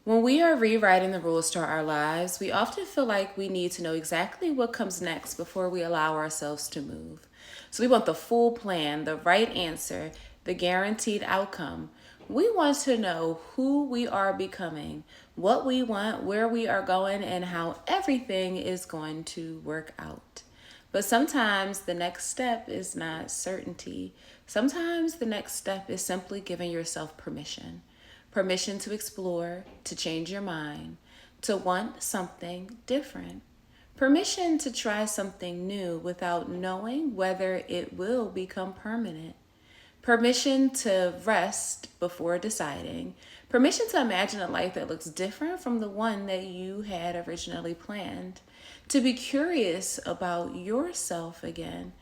When we are rewriting the rules to our lives, we often feel like we need to know exactly what comes next before we allow ourselves to move. So we want the full plan, the right answer, the guaranteed outcome. We want to know who we are becoming, what we want, where we are going, and how everything is going to work out. But sometimes the next step is not certainty. Sometimes the next step is simply giving yourself permission. Permission to explore, to change your mind, to want something different. Permission to try something new without knowing whether it will become permanent. Permission to rest before deciding. Permission to imagine a life that looks different from the one that you had originally planned. To be curious about yourself again.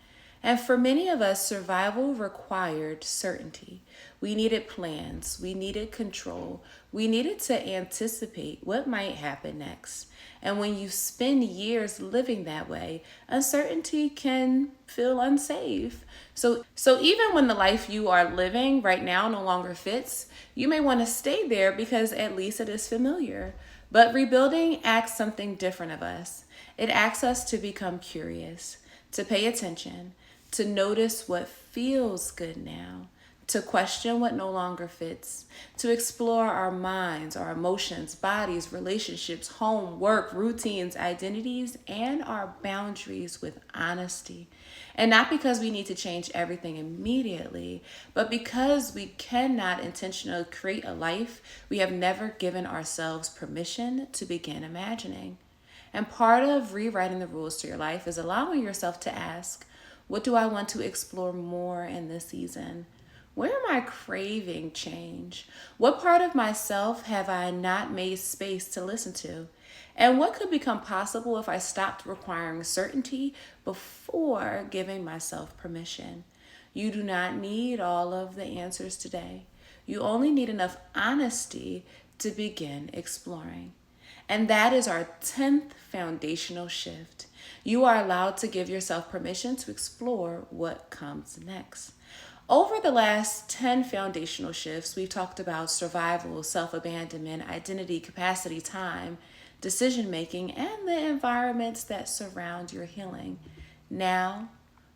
And for many of us, survival required certainty. We needed plans, we needed control, we needed to anticipate what might happen next. And when you spend years living that way, uncertainty can feel unsafe. So even when the life you are living right now no longer fits, you may want to stay there because at least it is familiar. But rebuilding asks something different of us. It asks us to become curious, to pay attention, to notice what feels good now, to question what no longer fits, to explore our minds, our emotions, bodies, relationships, home, work, routines, identities, and our boundaries with honesty. And not because we need to change everything immediately, but because we cannot intentionally create a life we have never given ourselves permission to begin imagining. And part of rewriting the rules to your life is allowing yourself to ask, what do I want to explore more in this season? Where am I craving change? What part of myself have I not made space to listen to? And what could become possible if I stopped requiring certainty before giving myself permission? You do not need all of the answers today. You only need enough honesty to begin exploring. And that is our 10th foundational shift. You are allowed to give yourself permission to explore what comes next. Over the last 10 foundational shifts, we've talked about survival, self abandonment, identity, capacity, time, decision making, and the environments that surround your healing. Now,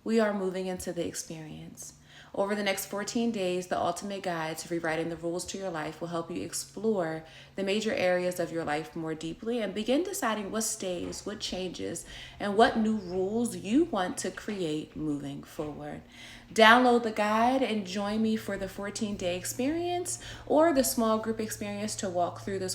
we are moving into the experience. Over the next 14 days, the ultimate guide to rewriting the rules to your life will help you explore the major areas of your life more deeply and begin deciding what stays, what changes, and what new rules you want to create moving forward. Download the guide and join me for the 14-day experience or the small group experience to walk through this work